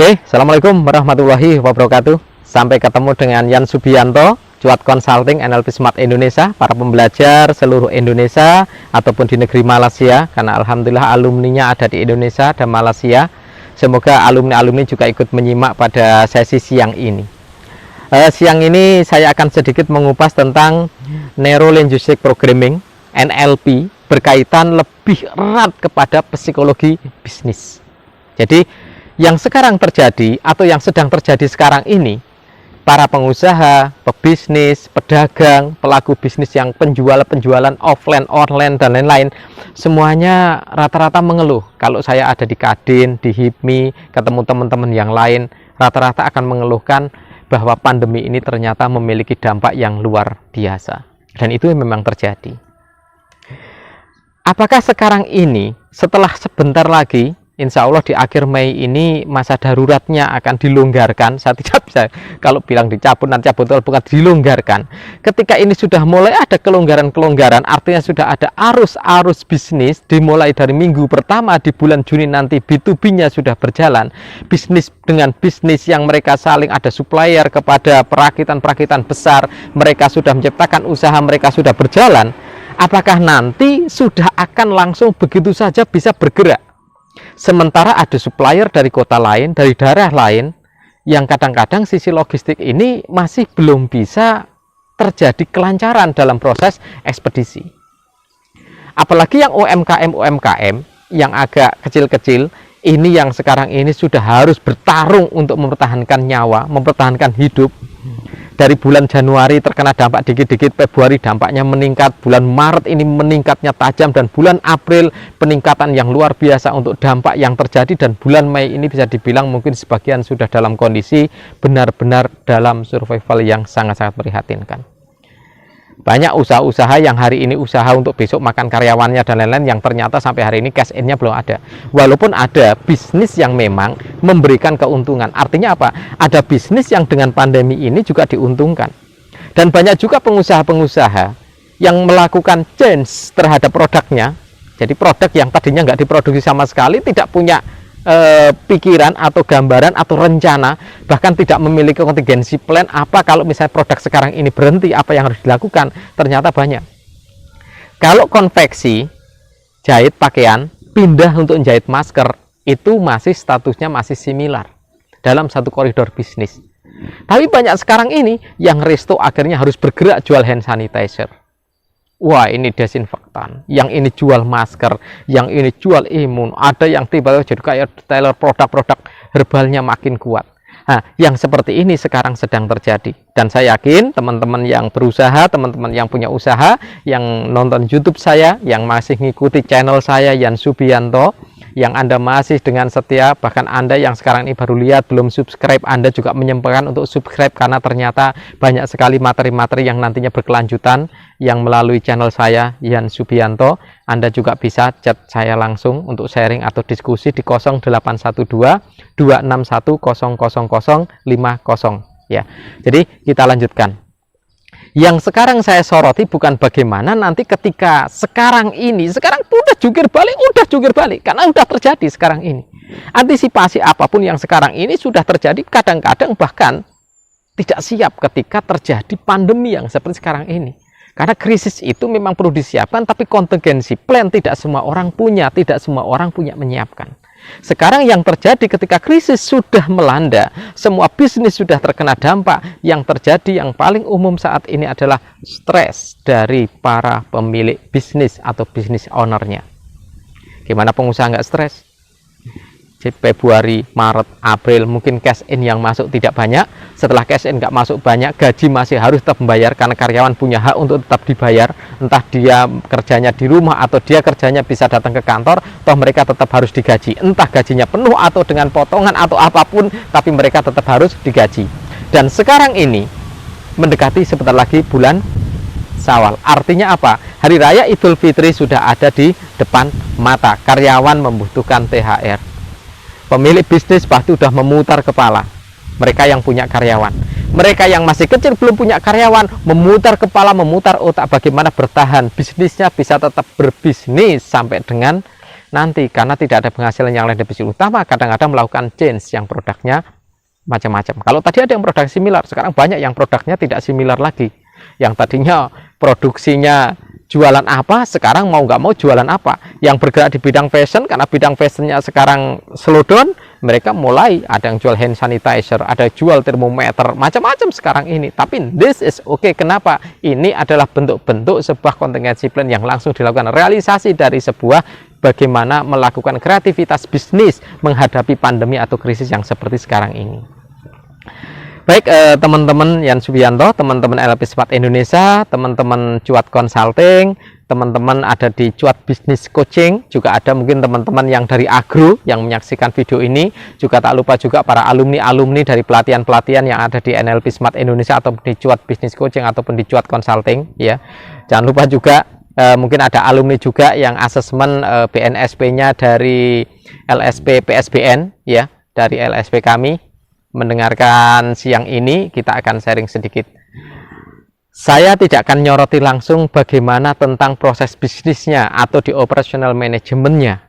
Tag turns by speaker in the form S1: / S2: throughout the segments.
S1: Oke, Assalamualaikum warahmatullahi wabarakatuh. Sampai ketemu dengan Yan Subianto, Cuat Consulting NLP Smart Indonesia, para pembelajar seluruh Indonesia ataupun di negeri Malaysia, karena alhamdulillah alumninya ada di Indonesia dan Malaysia. Semoga alumni-alumni juga ikut menyimak pada sesi siang ini. Siang ini saya akan sedikit mengupas tentang Neuro Linguistic Programming NLP berkaitan lebih erat kepada psikologi bisnis. Jadi yang sekarang terjadi atau yang sedang terjadi sekarang ini, para pengusaha, pebisnis, pedagang, pelaku bisnis yang penjualan offline, online, dan lain-lain, semuanya rata-rata mengeluh. Kalau saya ada di Kadin, di HIPMI, ketemu teman-teman yang lain, rata-rata akan mengeluhkan bahwa pandemi ini ternyata memiliki dampak yang luar biasa. Dan itu memang terjadi. Apakah sekarang ini, setelah sebentar lagi, insya Allah di akhir Mei ini masa daruratnya akan dilonggarkan. Saya tidak bisa kalau bilang dicabut, nanti cabut, bukan dilonggarkan. Ketika ini sudah mulai ada kelonggaran-kelonggaran, artinya sudah ada arus-arus bisnis, dimulai dari minggu pertama di bulan Juni nanti B2B-nya sudah berjalan. Bisnis dengan bisnis yang mereka saling ada supplier kepada perakitan-perakitan besar, mereka sudah menciptakan usaha, mereka sudah berjalan. Apakah nanti sudah akan langsung begitu saja bisa bergerak? Sementara ada supplier dari kota lain, dari daerah lain, yang kadang-kadang sisi logistik ini masih belum bisa terjadi kelancaran dalam proses ekspedisi. Apalagi yang UMKM yang agak kecil-kecil, ini yang sekarang ini sudah harus bertarung untuk mempertahankan nyawa, mempertahankan hidup. Dari bulan Januari terkena dampak dikit-dikit, Februari dampaknya meningkat, bulan Maret ini meningkatnya tajam, dan bulan April peningkatan yang luar biasa untuk dampak yang terjadi, dan bulan Mei ini bisa dibilang mungkin sebagian sudah dalam kondisi benar-benar dalam survival yang sangat-sangat prihatinkan. Banyak usaha-usaha yang hari ini usaha untuk besok makan karyawannya dan lain-lain yang ternyata sampai hari ini cash in-nya belum ada. Walaupun ada bisnis yang memang memberikan keuntungan. Artinya apa? Ada bisnis yang dengan pandemi ini juga diuntungkan. Dan banyak juga pengusaha-pengusaha yang melakukan change terhadap produknya. Jadi produk yang tadinya nggak diproduksi sama sekali, tidak punya pikiran atau gambaran atau rencana, bahkan tidak memiliki kontingensi plan apa kalau misalnya produk sekarang ini berhenti, apa yang harus dilakukan. Ternyata banyak. Kalau konveksi, jahit pakaian, pindah untuk jahit masker, itu masih statusnya masih similar dalam satu koridor bisnis. Tapi banyak sekarang ini yang resto akhirnya harus bergerak jual hand sanitizer. Wah, ini desinfektan, yang ini jual masker, yang ini jual imun, ada yang tiba-tiba jadi kayak retailer produk-produk herbalnya makin kuat. Nah, yang seperti ini sekarang sedang terjadi. Dan saya yakin teman-teman yang berusaha, teman-teman yang punya usaha, yang nonton YouTube saya, yang masih ngikuti channel saya Yan Subianto, yang Anda masih dengan setia, bahkan Anda yang sekarang ini baru lihat belum subscribe, Anda juga menyempatkan untuk subscribe, karena ternyata banyak sekali materi-materi yang nantinya berkelanjutan yang melalui channel saya Yan Subianto. Anda juga bisa chat saya langsung untuk sharing atau diskusi di 0812 261 00050 ya. Jadi kita lanjutkan. Yang sekarang saya soroti bukan bagaimana nanti ketika sekarang ini, sekarang udah jungkir balik, karena udah terjadi sekarang ini. Antisipasi apapun yang sekarang ini sudah terjadi, kadang-kadang bahkan tidak siap ketika terjadi pandemi yang seperti sekarang ini. Karena krisis itu memang perlu disiapkan, tapi kontingensi plan tidak semua orang punya, tidak semua orang punya menyiapkan. Sekarang yang terjadi ketika krisis sudah melanda, semua bisnis sudah terkena dampak. Yang terjadi yang paling umum saat ini adalah stres dari para pemilik bisnis atau bisnis ownernya. Gimana pengusaha nggak stres? Februari, Maret, April mungkin cash in yang masuk tidak banyak. Setelah cash in nggak masuk banyak, gaji masih harus tetap membayar karena karyawan punya hak untuk tetap dibayar. Entah dia kerjanya di rumah atau dia kerjanya bisa datang ke kantor, toh mereka tetap harus digaji. Entah gajinya penuh atau dengan potongan atau apapun, tapi mereka tetap harus digaji. Dan sekarang ini mendekati sebentar lagi bulan Syawal. Artinya apa? Hari Raya Idul Fitri sudah ada di depan mata. Karyawan membutuhkan THR. Pemilik bisnis pasti sudah memutar kepala. Mereka yang punya karyawan. Mereka yang masih kecil belum punya karyawan, memutar kepala, memutar otak bagaimana bertahan. Bisnisnya bisa tetap berbisnis sampai dengan nanti karena tidak ada penghasilan yang lain di bisnis utama, kadang-kadang melakukan change yang produknya macam-macam. Kalau tadi ada yang produk similar, sekarang banyak yang produknya tidak similar lagi. Yang tadinya produksinya jualan apa, sekarang mau nggak mau jualan apa. Yang bergerak di bidang fashion, karena bidang fashionnya sekarang slow down, mereka mulai ada yang jual hand sanitizer, ada jual termometer, macam-macam sekarang ini. Tapi this is okay. Kenapa? Ini adalah bentuk-bentuk sebuah contingency plan yang langsung dilakukan, realisasi dari sebuah bagaimana melakukan kreativitas bisnis menghadapi pandemi atau krisis yang seperti sekarang ini. Baik, teman-teman Yan Subianto, teman-teman LP Smart Indonesia, teman-teman Cuat Consulting, teman-teman ada di Cuat Business Coaching, juga ada mungkin teman-teman yang dari Agro yang menyaksikan video ini, juga tak lupa juga para alumni-alumni dari pelatihan-pelatihan yang ada di NLP Smart Indonesia atau di Cuat Business Coaching ataupun di Cuat Consulting, ya. Jangan lupa juga mungkin ada alumni juga yang asesmen BNSP-nya dari LSP PSBN, ya, dari LSP kami. Mendengarkan siang ini, kita akan sharing sedikit. Saya tidak akan nyoroti langsung bagaimana tentang proses bisnisnya atau di operational manajemennya.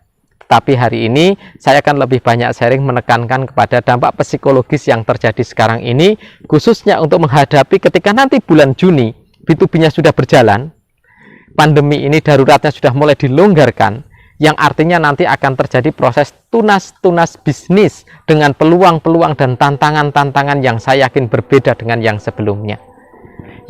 S1: Tapi hari ini saya akan lebih banyak sharing menekankan kepada dampak psikologis yang terjadi sekarang ini, khususnya untuk menghadapi ketika nanti bulan Juni B2B-nya sudah berjalan, pandemi ini daruratnya sudah mulai dilonggarkan, yang artinya nanti akan terjadi proses tunas-tunas bisnis dengan peluang-peluang dan tantangan-tantangan yang saya yakin berbeda dengan yang sebelumnya.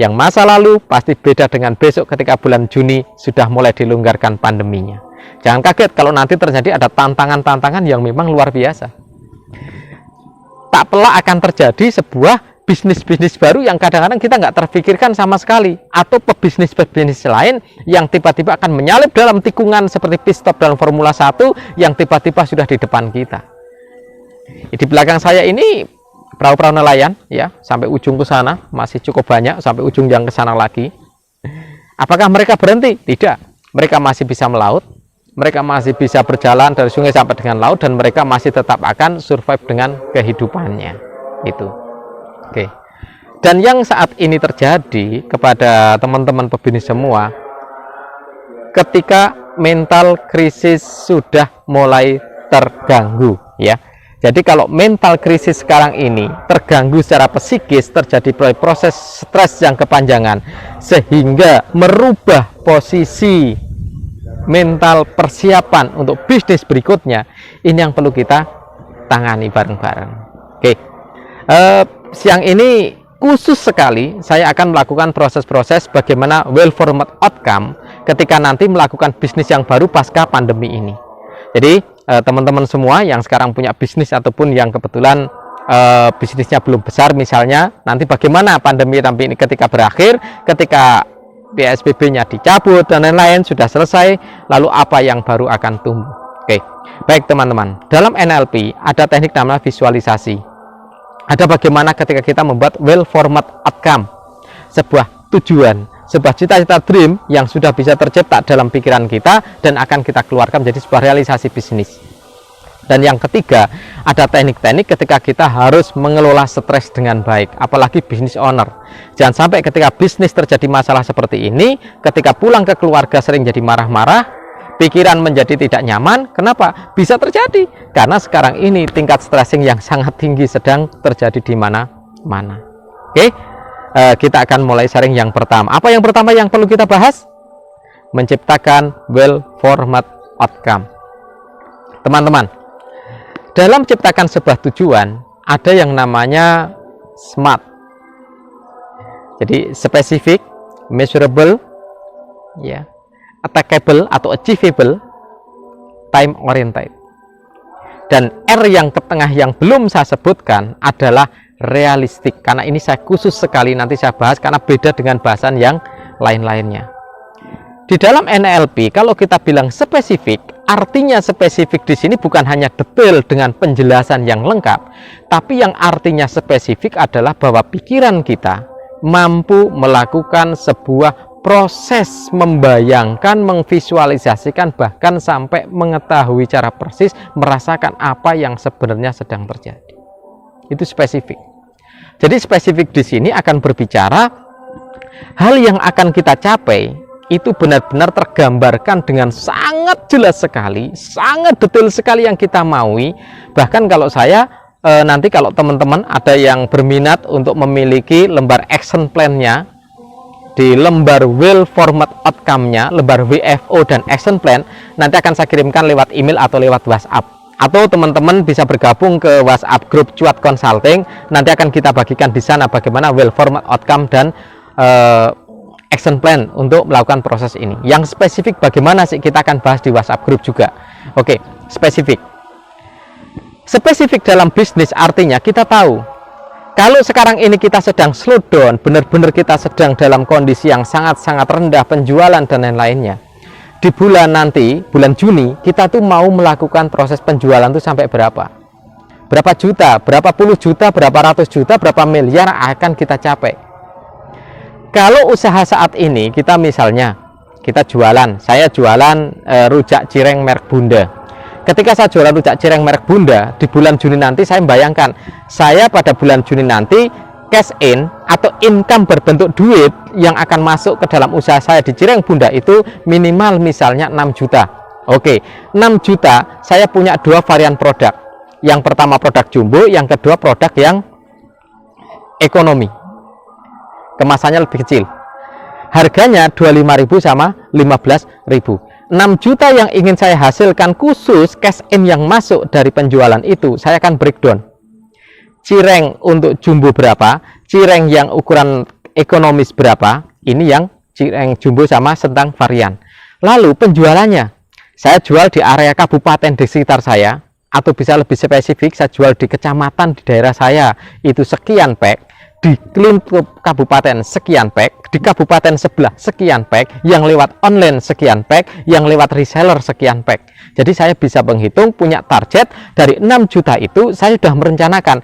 S1: Yang masa lalu pasti beda dengan besok ketika bulan Juni sudah mulai dilonggarkan pandeminya. Jangan kaget kalau nanti terjadi ada tantangan-tantangan yang memang luar biasa. Tak pelak akan terjadi sebuah bisnis-bisnis baru yang kadang-kadang kita nggak terpikirkan sama sekali, atau pebisnis-pebisnis lain yang tiba-tiba akan menyalip dalam tikungan seperti pit stop dalam Formula 1 yang tiba-tiba sudah di depan kita. Di belakang saya ini perahu-perahu nelayan, ya, sampai ujung ke sana masih cukup banyak, sampai ujung yang ke sana lagi. Apakah mereka berhenti? Tidak. Mereka masih bisa melaut, mereka masih bisa berjalan dari sungai sampai dengan laut, dan mereka masih tetap akan survive dengan kehidupannya. Itu. Oke. Dan yang saat ini terjadi kepada teman-teman pebisnis semua, ketika mental krisis sudah mulai terganggu, ya. Jadi kalau mental krisis sekarang ini terganggu secara psikis, terjadi proses stres yang kepanjangan sehingga merubah posisi mental persiapan untuk bisnis berikutnya, ini yang perlu kita tangani bareng-bareng. Oke. Siang ini khusus sekali saya akan melakukan proses-proses bagaimana well format outcome ketika nanti melakukan bisnis yang baru pasca pandemi ini. Jadi teman-teman semua yang sekarang punya bisnis ataupun yang kebetulan bisnisnya belum besar misalnya, nanti bagaimana pandemi ini ketika berakhir, ketika PSBB-nya dicabut dan lain-lain sudah selesai, lalu apa yang baru akan tumbuh. Oke, baik teman-teman, dalam NLP ada teknik namanya visualisasi. Ada bagaimana ketika kita membuat well format outcome, sebuah tujuan, sebuah cita-cita dream yang sudah bisa tercipta dalam pikiran kita dan akan kita keluarkan menjadi sebuah realisasi bisnis. Dan yang ketiga, ada teknik-teknik ketika kita harus mengelola stres dengan baik, apalagi bisnis owner. Jangan sampai ketika bisnis terjadi masalah seperti ini, ketika pulang ke keluarga sering jadi marah-marah, pikiran menjadi tidak nyaman. Kenapa? Bisa terjadi karena sekarang ini tingkat stressing yang sangat tinggi sedang terjadi di mana-mana. Oke, kita akan mulai sharing yang pertama. Apa yang pertama yang perlu kita bahas? Menciptakan well format outcome. Teman-teman, dalam menciptakan sebuah tujuan ada yang namanya SMART. Jadi spesifik, measurable, ya, attackable atau achievable, time oriented. Dan R yang ke tengah yang belum saya sebutkan adalah realistik, karena ini saya khusus sekali nanti saya bahas karena beda dengan bahasan yang lain-lainnya. Di dalam NLP kalau kita bilang spesifik, artinya spesifik di sini bukan hanya detail dengan penjelasan yang lengkap, tapi yang artinya spesifik adalah bahwa pikiran kita mampu melakukan sebuah proses membayangkan, memvisualisasikan, bahkan sampai mengetahui cara persis, merasakan apa yang sebenarnya sedang terjadi. Itu spesifik. Jadi spesifik di sini akan berbicara hal yang akan kita capai itu benar-benar tergambarkan dengan sangat jelas sekali, sangat detail sekali yang kita maui. Bahkan kalau saya nanti kalau teman-teman ada yang berminat untuk memiliki lembar action plan-nya, di lembar will format outcome-nya, lembar WFO dan action plan, nanti akan saya kirimkan lewat email atau lewat WhatsApp. Atau teman-teman bisa bergabung ke WhatsApp grup Cuat Consulting, nanti akan kita bagikan di sana bagaimana will format outcome dan action plan untuk melakukan proses ini. Yang spesifik bagaimana sih, kita akan bahas di WhatsApp grup juga. Oke, spesifik dalam bisnis artinya kita tahu kalau sekarang ini kita sedang slow down, benar-benar kita sedang dalam kondisi yang sangat-sangat rendah penjualan dan lain-lainnya. Di bulan nanti, bulan Juni, kita tuh mau melakukan proses penjualan tuh sampai berapa juta, berapa puluh juta, berapa ratus juta, berapa miliar akan kita capai. Kalau usaha saat ini kita misalnya kita jualan, saya jualan rujak cireng merek Bunda. Ketika saya jualan rujak cireng merek Bunda di bulan Juni nanti, saya membayangkan saya pada bulan Juni nanti cash in atau income berbentuk duit yang akan masuk ke dalam usaha saya di cireng Bunda itu minimal misalnya 6 juta. Oke, 6 juta saya punya dua varian produk. Yang pertama produk jumbo, yang kedua produk yang ekonomi. Kemasannya lebih kecil, harganya 25.000 sama 15.000. 6 juta yang ingin saya hasilkan khusus cash in yang masuk dari penjualan itu, saya akan breakdown. Cireng untuk jumbo berapa, cireng yang ukuran ekonomis berapa, ini yang cireng jumbo sama sedang varian. Lalu penjualannya, saya jual di area kabupaten di sekitar saya, atau bisa lebih spesifik, saya jual di kecamatan di daerah saya, itu sekian pack. Di lingkup kabupaten sekian pack, di kabupaten sebelah sekian pack, yang lewat online sekian pack, yang lewat reseller sekian pack. Jadi saya bisa menghitung, punya target dari 6 juta itu, saya sudah merencanakan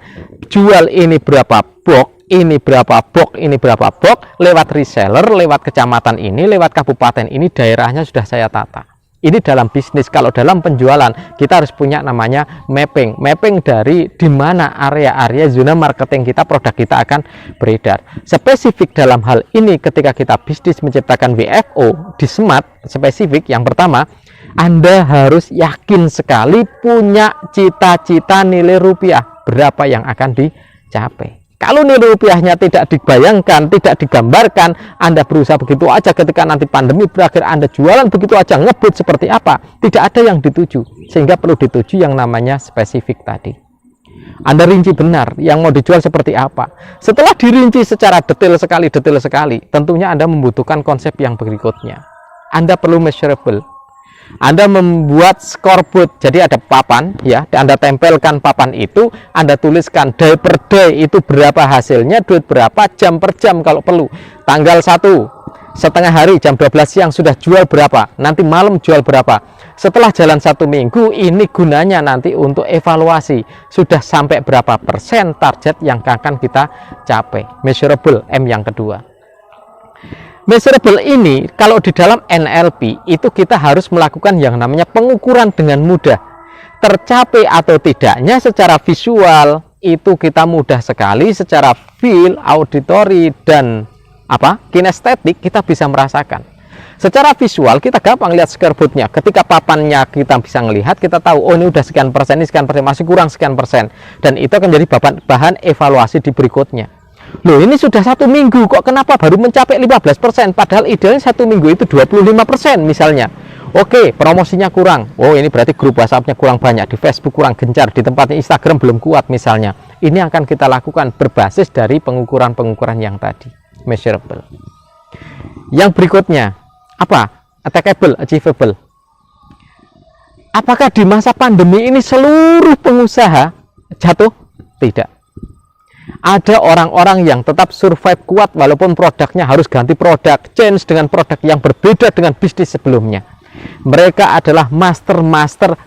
S1: jual ini berapa box, ini berapa box, ini berapa box, lewat reseller, lewat kecamatan ini, lewat kabupaten ini, daerahnya sudah saya tata. Ini dalam bisnis. Kalau dalam penjualan kita harus punya namanya mapping dari di mana area-area zona marketing kita, produk kita akan beredar. Spesifik dalam hal ini ketika kita bisnis menciptakan WFO di Smart, spesifik yang pertama, Anda harus yakin sekali punya cita-cita nilai rupiah berapa yang akan dicapai. Kalau nilai rupiahnya tidak dibayangkan, tidak digambarkan, Anda berusaha begitu aja, ketika nanti pandemi berakhir Anda jualan begitu aja, ngebut seperti apa, tidak ada yang dituju. Sehingga perlu dituju yang namanya spesifik tadi. Anda rinci benar yang mau dijual seperti apa. Setelah dirinci secara detail sekali, tentunya Anda membutuhkan konsep yang berikutnya. Anda perlu measurable. Anda membuat scoreboard, jadi ada papan ya, Anda tempelkan papan itu, Anda tuliskan day per day itu berapa hasilnya, duit berapa, jam per jam kalau perlu. Tanggal 1 setengah hari jam 12 siang sudah jual berapa, nanti malam jual berapa. Setelah jalan 1 minggu, ini gunanya nanti untuk evaluasi sudah sampai berapa persen target yang akan kita capai. Measurable, M yang kedua. Measurable ini kalau di dalam NLP itu kita harus melakukan yang namanya pengukuran dengan mudah. Tercapai atau tidaknya secara visual itu kita mudah sekali, secara feel, auditory dan kinestetik kita bisa merasakan. Secara visual kita gampang lihat scoreboardnya. Ketika papannya kita bisa melihat, kita tahu oh ini udah sekian persen, ini sekian persen, masih kurang sekian persen, dan itu akan jadi bahan evaluasi di berikutnya. Loh, ini sudah 1 minggu kok kenapa baru mencapai 15%, padahal idealnya 1 minggu itu 25% misalnya. Oke, promosinya kurang. Oh, ini berarti grup WhatsApp-nya kurang banyak, di Facebook kurang gencar, di tempatnya Instagram belum kuat misalnya. Ini akan kita lakukan berbasis dari pengukuran-pengukuran yang tadi, measurable. Yang berikutnya apa? Attainable, achievable. Apakah di masa pandemi ini seluruh pengusaha jatuh? Tidak. Ada orang-orang yang tetap survive kuat walaupun produknya harus ganti produk, change dengan produk yang berbeda dengan bisnis sebelumnya. Mereka adalah master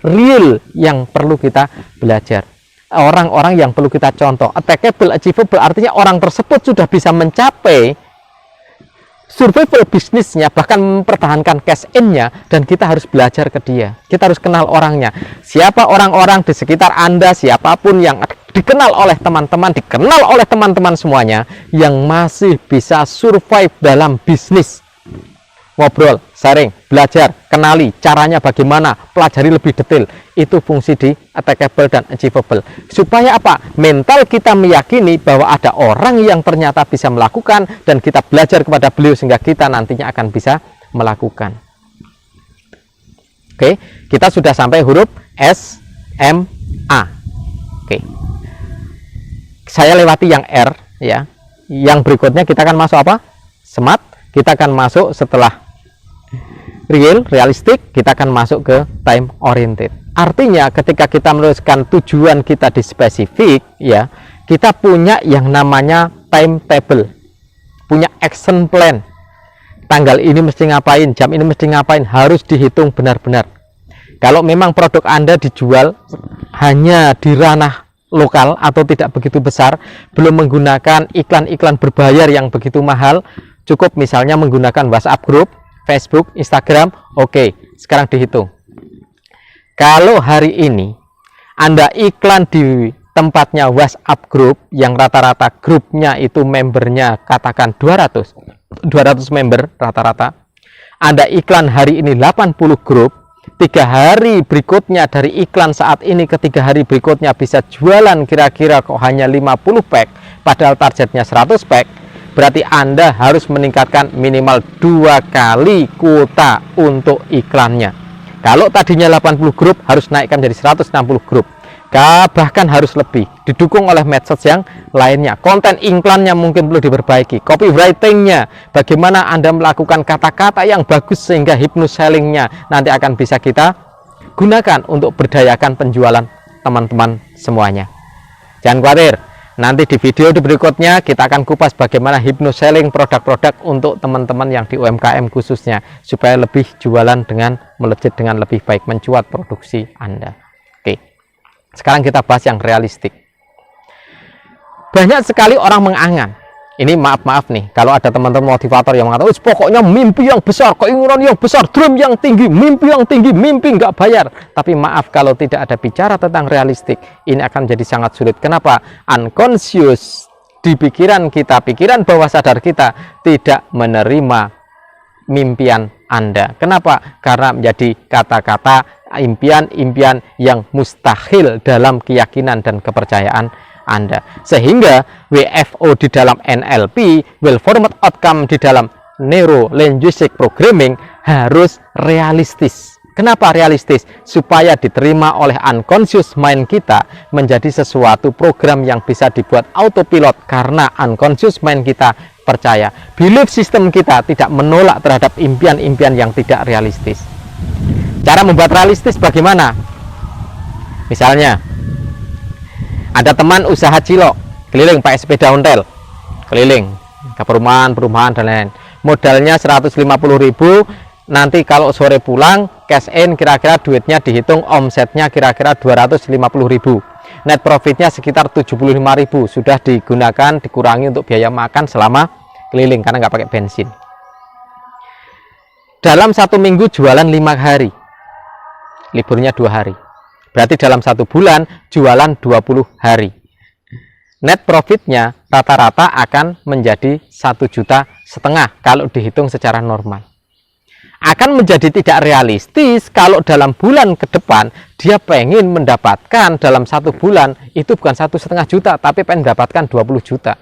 S1: real yang perlu kita belajar. Orang-orang yang perlu kita contoh. Attainable, achievable artinya orang tersebut sudah bisa mencapai survival bisnisnya, bahkan mempertahankan cash in-nya, dan kita harus belajar ke dia. Kita harus kenal orangnya. Siapa orang-orang di sekitar Anda, siapapun yang dikenal oleh teman-teman, dikenal oleh teman-teman semuanya, yang masih bisa survive dalam bisnis. ngobrol, sharing, belajar, kenali caranya bagaimana, pelajari lebih detail. Itu fungsi di attackable dan achievable. Supaya apa? Mental kita meyakini bahwa ada orang yang ternyata bisa melakukan, dan kita belajar kepada beliau sehingga kita nantinya akan bisa melakukan. Oke, kita sudah sampai huruf S, M, A. Oke, saya lewati yang R ya. Yang berikutnya kita akan masuk apa? Smart. Kita akan masuk setelah realistik, kita akan masuk ke time oriented. Artinya ketika kita menuliskan tujuan kita di spesifik ya, kita punya yang namanya timetable, punya action plan. Tanggal ini mesti ngapain, jam ini mesti ngapain, harus dihitung benar-benar. Kalau memang produk Anda dijual hanya di ranah lokal atau tidak begitu besar, belum menggunakan iklan-iklan berbayar yang begitu mahal, cukup misalnya menggunakan WhatsApp group, Facebook, Instagram. Oke, sekarang dihitung. Kalau hari ini Anda iklan di tempatnya WhatsApp group yang rata-rata grupnya itu membernya katakan 200 member rata-rata, Anda iklan hari ini 80 grup, 3 hari berikutnya dari iklan saat ini ke 3 hari berikutnya bisa jualan kira-kira kok hanya 50 pack, padahal targetnya 100 pack. Berarti Anda harus meningkatkan minimal 2 kali kuota untuk iklannya. Kalau tadinya 80 grup, harus naikkan jadi 160 grup. Bahkan harus lebih, didukung oleh medsos yang lainnya. Konten iklannya mungkin perlu diperbaiki, copywritingnya, bagaimana Anda melakukan kata-kata yang bagus sehingga hypno sellingnya nanti akan bisa kita gunakan untuk berdayakan penjualan teman-teman semuanya. Jangan khawatir, nanti di video berikutnya kita akan kupas bagaimana hypno selling produk-produk untuk teman-teman yang di UMKM khususnya, supaya lebih jualan dengan melejit dengan lebih baik, mencuat produksi Anda. Oke, sekarang kita bahas yang realistik. Banyak sekali orang mengangan. Ini maaf nih, kalau ada teman-teman motivator yang mengatakan, pokoknya mimpi yang besar, keinginan yang besar, dream yang tinggi, mimpi yang tinggi, mimpi nggak bayar. Tapi maaf, kalau tidak ada bicara tentang realistik, ini akan jadi sangat sulit. Kenapa? Unconscious di pikiran kita, pikiran bawah sadar kita tidak menerima mimpian Anda. Kenapa? Karena menjadi kata-kata impian-impian yang mustahil dalam keyakinan dan kepercayaan Anda. Sehingga WFO di dalam NLP, Well Formed Outcome di dalam Neuro Linguistic Programming harus realistis. Kenapa realistis? Supaya diterima oleh unconscious mind kita menjadi sesuatu program yang bisa dibuat autopilot, karena unconscious mind kita percaya, belief system kita tidak menolak terhadap impian-impian yang tidak realistis. Cara membuat realistis bagaimana? Misalnya, ada teman usaha cilok, keliling pakai sepeda ontel, keliling ke perumahan-perumahan dan lain-lain. Modalnya 150.000, nanti kalau sore pulang, cash in kira-kira duitnya dihitung, omsetnya kira-kira 250.000. Net profitnya sekitar 75.000, sudah digunakan, dikurangi untuk biaya makan selama keliling, karena nggak pakai bensin. Dalam 1 minggu jualan 5 hari, liburnya 2 hari. Berarti dalam 1 bulan jualan 20 hari. Net profitnya rata-rata akan menjadi 1,5 juta kalau dihitung secara normal. Akan menjadi tidak realistis kalau dalam bulan ke depan dia pengen mendapatkan dalam 1 bulan itu bukan 1,5 juta, tapi pengen mendapatkan 20 juta.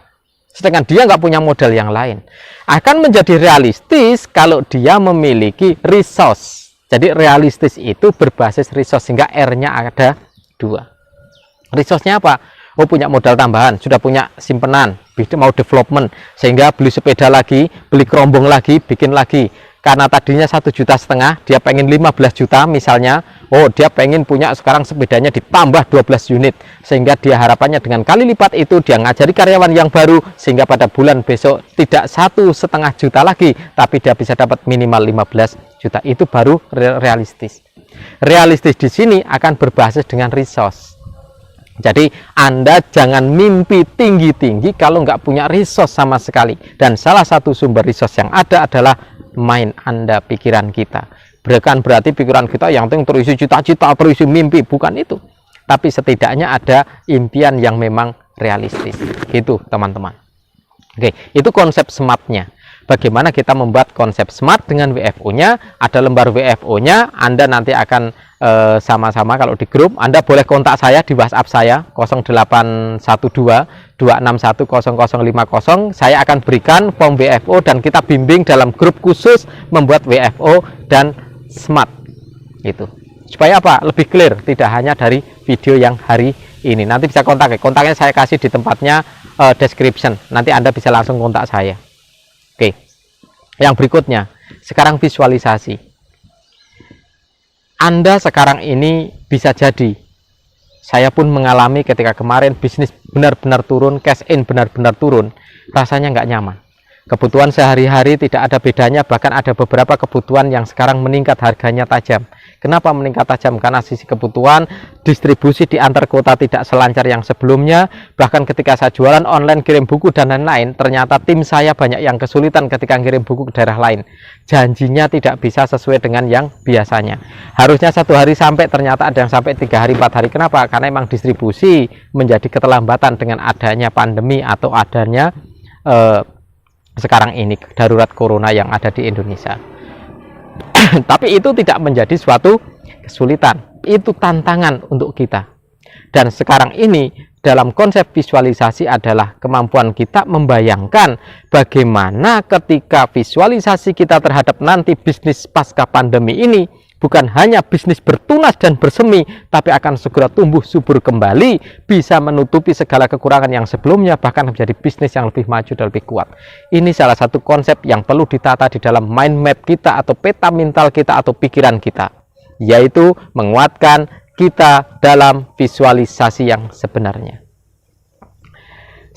S1: Sedangkan dia nggak punya modal yang lain. Akan menjadi realistis kalau dia memiliki resource. Jadi realistis itu berbasis resource, sehingga R-nya ada 2. Resource-nya apa? Oh, punya modal tambahan, sudah punya simpenan, mau development, sehingga beli sepeda lagi, beli kerombong lagi, bikin lagi. Karena tadinya 1,5 juta, dia pengen 15 juta misalnya. Oh, dia pengen punya sekarang sepedanya ditambah 12 unit, sehingga dia harapannya dengan kali lipat itu dia ngajari karyawan yang baru, sehingga pada bulan besok tidak 1,5 juta lagi, tapi dia bisa dapat minimal 15 juta. Itu baru realistis. Realistis di sini akan berbasis dengan resource. Jadi Anda jangan mimpi tinggi-tinggi kalau nggak punya resource sama sekali. Dan salah satu sumber resource yang ada adalah mind Anda, pikiran kita. Bukan berarti pikiran kita yang penting terisi cita-cita, terisi mimpi, bukan itu. Tapi setidaknya ada impian yang memang realistis. Gitu teman-teman. Oke, itu konsep SMART-nya. bagaimana kita membuat konsep smart dengan WFO-nya. Ada lembar WFO-nya, Anda nanti akan sama-sama kalau di grup. Anda boleh kontak saya di WhatsApp saya 0812 2610050. Saya akan berikan form WFO dan kita bimbing dalam grup khusus membuat WFO dan smart. Itu supaya apa? Lebih clear, tidak hanya dari video yang hari ini. Nanti bisa kontaknya saya kasih di tempatnya description. Nanti Anda bisa langsung kontak saya. Oke. Yang berikutnya, sekarang visualisasi. Anda sekarang ini bisa jadi, saya pun mengalami ketika kemarin bisnis benar-benar turun, cash in benar-benar turun, rasanya nggak nyaman. Kebutuhan sehari-hari tidak ada bedanya, bahkan ada beberapa kebutuhan yang sekarang meningkat harganya tajam. Kenapa meningkat tajam? Karena sisi kebutuhan distribusi di antar kota tidak selancar yang sebelumnya. Bahkan ketika saya jualan online, kirim buku dan lain-lain, ternyata tim saya banyak yang kesulitan ketika kirim buku ke daerah lain. Janjinya tidak bisa sesuai dengan yang biasanya. Harusnya 1 hari sampai, ternyata ada yang sampai 3 hari, 4 hari. Kenapa? Karena memang distribusi menjadi keterlambatan dengan adanya pandemi atau adanya sekarang ini darurat corona yang ada di Indonesia. Tapi itu tidak menjadi suatu kesulitan, itu tantangan untuk kita. Dan sekarang ini dalam konsep visualisasi adalah kemampuan kita membayangkan bagaimana ketika visualisasi kita terhadap nanti bisnis pasca pandemi ini bukan hanya bisnis bertunas dan bersemi, tapi akan segera tumbuh subur kembali, bisa menutupi segala kekurangan yang sebelumnya, bahkan menjadi bisnis yang lebih maju dan lebih kuat. Ini salah satu konsep yang perlu ditata di dalam mind map kita atau peta mental kita atau pikiran kita, yaitu menguatkan kita dalam visualisasi yang sebenarnya.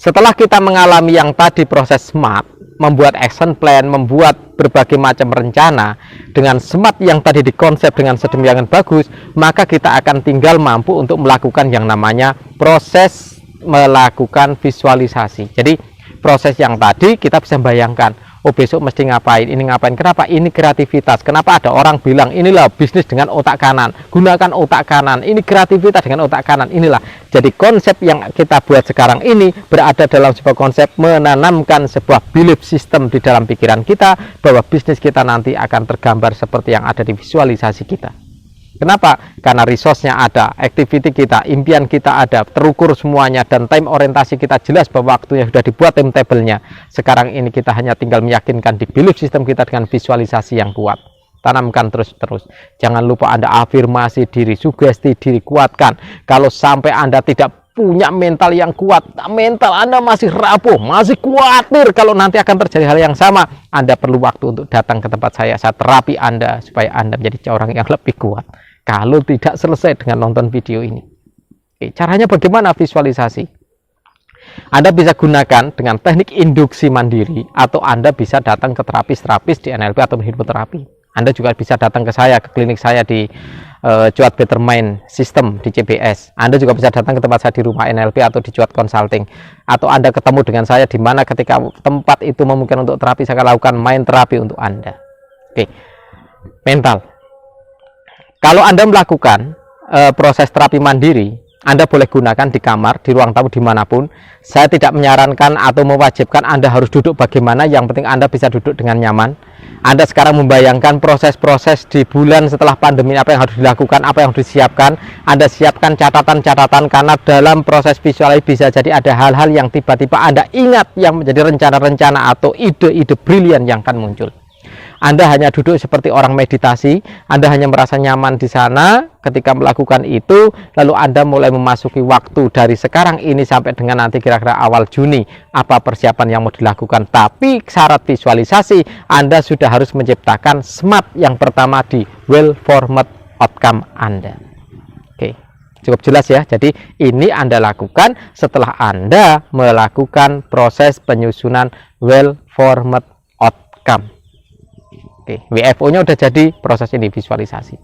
S1: Setelah kita mengalami yang tadi proses SMART, membuat action plan, membuat berbagai macam rencana dengan smart yang tadi dikonsep dengan sedemikian bagus, maka kita akan tinggal mampu untuk melakukan yang namanya proses melakukan visualisasi. Jadi proses yang tadi kita bisa bayangkan, oh besok mesti ngapain, ini ngapain. Kenapa? Ini kreativitas. Kenapa ada orang bilang inilah bisnis dengan otak kanan, gunakan otak kanan, ini kreativitas dengan otak kanan. Inilah jadi konsep yang kita buat sekarang ini berada dalam sebuah konsep menanamkan sebuah belief system di dalam pikiran kita bahwa bisnis kita nanti akan tergambar seperti yang ada di visualisasi kita. Kenapa? Karena resource-nya ada, activity kita, impian kita ada, terukur semuanya, dan time orientasi kita jelas bahwa waktunya sudah dibuat timetable-nya. Sekarang ini kita hanya tinggal meyakinkan di belief system kita dengan visualisasi yang kuat. Tanamkan terus-terus. Jangan lupa Anda afirmasi diri, sugesti diri, kuatkan. Kalau sampai Anda tidak punya mental yang kuat, mental Anda masih rapuh, masih khawatir kalau nanti akan terjadi hal yang sama, Anda perlu waktu untuk datang ke tempat saya terapi Anda supaya Anda menjadi orang yang lebih kuat. Kalau tidak selesai dengan nonton video ini. Oke, caranya bagaimana visualisasi? Anda bisa gunakan dengan teknik induksi mandiri, atau Anda bisa datang ke terapis di NLP atau hipnoterapi. Anda juga bisa datang ke saya, ke klinik saya di Cuat Better Mind System di CBS. Anda juga bisa datang ke tempat saya di rumah NLP atau di Cuat Consulting. Atau Anda ketemu dengan saya di mana ketika tempat itu memungkinkan untuk terapi, saya akan lakukan mind terapi untuk Anda. Oke, mental. Kalau Anda melakukan proses terapi mandiri, Anda boleh gunakan di kamar, di ruang tamu, dimanapun. Saya tidak menyarankan atau mewajibkan Anda harus duduk bagaimana, yang penting Anda bisa duduk dengan nyaman. Anda sekarang membayangkan proses-proses di bulan setelah pandemi, apa yang harus dilakukan, apa yang harus disiapkan. Anda siapkan catatan-catatan, karena dalam proses visualisasi bisa jadi ada hal-hal yang tiba-tiba Anda ingat yang menjadi rencana-rencana atau ide-ide brilian yang akan muncul. Anda hanya duduk seperti orang meditasi, Anda hanya merasa nyaman di sana ketika melakukan itu, lalu Anda mulai memasuki waktu dari sekarang ini sampai dengan nanti kira-kira awal Juni, apa persiapan yang mau dilakukan. Tapi syarat visualisasi, Anda sudah harus menciptakan SMART yang pertama di well-formed outcome Anda. Oke, cukup jelas ya. Jadi ini Anda lakukan setelah Anda melakukan proses penyusunan well-formed outcome. Oke, WFO-nya udah jadi, proses ini visualisasi.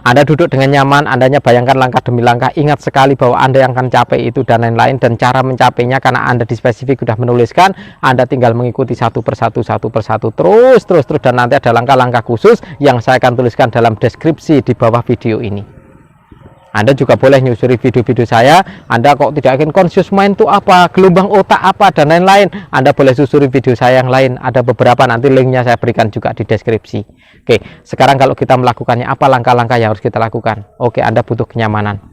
S1: Anda duduk dengan nyaman, Anda bayangkan langkah demi langkah, ingat sekali bahwa Anda yang akan capai itu dan lain-lain, dan cara mencapainya karena Anda di spesifik sudah menuliskan, Anda tinggal mengikuti satu persatu terus, dan nanti ada langkah-langkah khusus yang saya akan tuliskan dalam deskripsi di bawah video ini. Anda juga boleh nyusuri video-video saya. Anda kok tidak yakin conscious mind itu apa, gelombang otak apa, dan lain-lain, Anda boleh susuri video saya yang lain. Ada beberapa, nanti linknya saya berikan juga di deskripsi. Oke, sekarang kalau kita melakukannya, apa langkah-langkah yang harus kita lakukan? Oke, Anda butuh kenyamanan.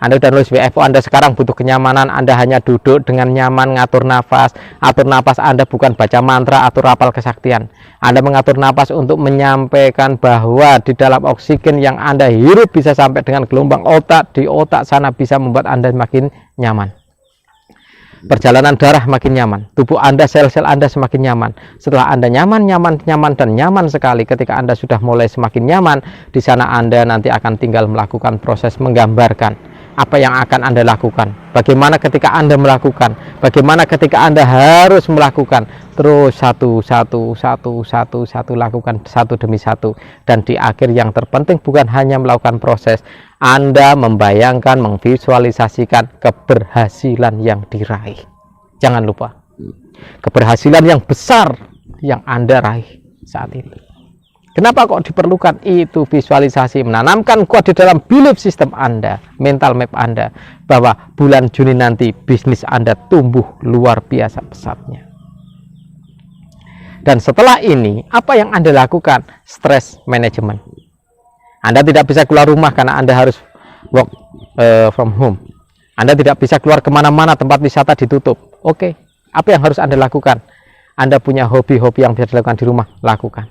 S1: Anda udah nulis WFO, Anda sekarang butuh kenyamanan. Anda hanya duduk dengan nyaman, ngatur nafas. Atur nafas Anda bukan baca mantra atau rapal kesaktian. Anda mengatur nafas untuk menyampaikan bahwa di dalam oksigen yang Anda hirup bisa sampai dengan gelombang otak. Di otak sana bisa membuat Anda makin nyaman. Perjalanan darah makin nyaman. Tubuh Anda, sel-sel Anda semakin nyaman. Setelah Anda nyaman, dan nyaman sekali, ketika Anda sudah mulai semakin nyaman, di sana Anda nanti akan tinggal melakukan proses menggambarkan apa yang akan Anda lakukan, bagaimana ketika Anda melakukan, bagaimana ketika Anda harus melakukan, terus satu lakukan satu demi satu. Dan di akhir yang terpenting bukan hanya melakukan proses, Anda membayangkan, memvisualisasikan keberhasilan yang diraih. Jangan lupa, keberhasilan yang besar yang Anda raih saat itu. Kenapa kok diperlukan itu visualisasi, menanamkan kuat di dalam belief system Anda, mental map Anda, bahwa bulan Juni nanti bisnis Anda tumbuh luar biasa pesatnya. Dan setelah ini, apa yang Anda lakukan? Stress management. Anda tidak bisa keluar rumah karena Anda harus work from home. Anda tidak bisa keluar kemana-mana, tempat wisata ditutup. Oke, apa yang harus Anda lakukan? Anda punya hobi-hobi yang bisa dilakukan di rumah, lakukan.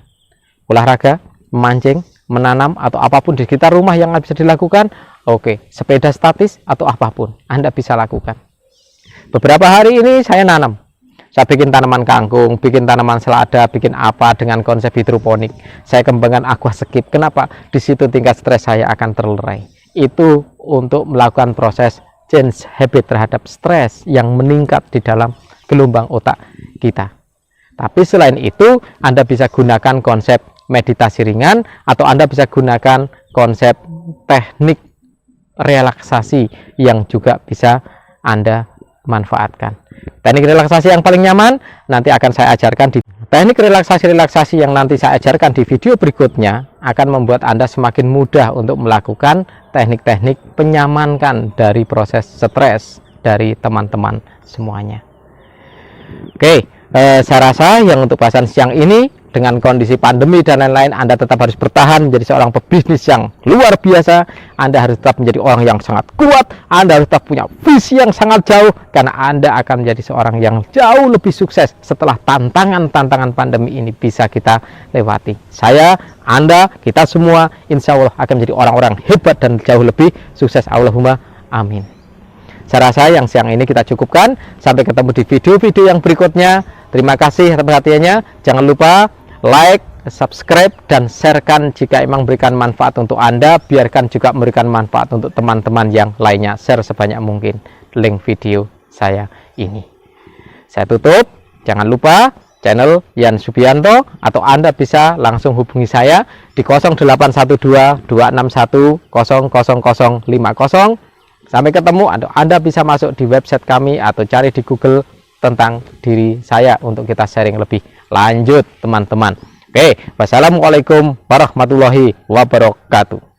S1: Olahraga, memancing, menanam, atau apapun di sekitar rumah yang bisa dilakukan. Oke, sepeda statis atau apapun Anda bisa lakukan. Beberapa hari ini saya nanam. Saya bikin tanaman kangkung, bikin tanaman selada, bikin apa dengan konsep hidroponik. Saya kembangkan aquascape. Kenapa? Di situ tingkat stres saya akan terlerai. Itu untuk melakukan proses change habit terhadap stres yang meningkat di dalam gelombang otak kita. Tapi selain itu, Anda bisa gunakan konsep meditasi ringan, atau Anda bisa gunakan konsep teknik relaksasi yang juga bisa Anda manfaatkan. Teknik relaksasi yang paling nyaman nanti akan saya ajarkan di teknik relaksasi yang nanti saya ajarkan di video berikutnya, akan membuat Anda semakin mudah untuk melakukan teknik-teknik penyamankan dari proses stres dari teman-teman semuanya. Oke, saya rasa yang untuk bahasan siang ini, dengan kondisi pandemi dan lain-lain, Anda tetap harus bertahan menjadi seorang pebisnis yang luar biasa. Anda harus tetap menjadi orang yang sangat kuat. Anda harus tetap punya visi yang sangat jauh, karena Anda akan menjadi seorang yang jauh lebih sukses setelah tantangan-tantangan pandemi ini bisa kita lewati. Saya, Anda, kita semua insya Allah akan menjadi orang-orang hebat dan jauh lebih sukses. Allahumma amin. Saya rasa yang siang ini kita cukupkan. Sampai ketemu di video-video yang berikutnya. Terima kasih atas perhatiannya. Jangan lupa like, subscribe, dan sharekan jika emang memberikan manfaat untuk Anda. Biarkan juga memberikan manfaat untuk teman-teman yang lainnya. Share sebanyak mungkin link video saya ini. Saya tutup. Jangan lupa channel Yan Subianto, atau Anda bisa langsung hubungi saya di 0812 261 00050. Sampai ketemu. Anda bisa masuk di website kami atau cari di Google tentang diri saya untuk kita sharing lebih lanjut, teman-teman. Oke, wassalamualaikum warahmatullahi wabarakatuh.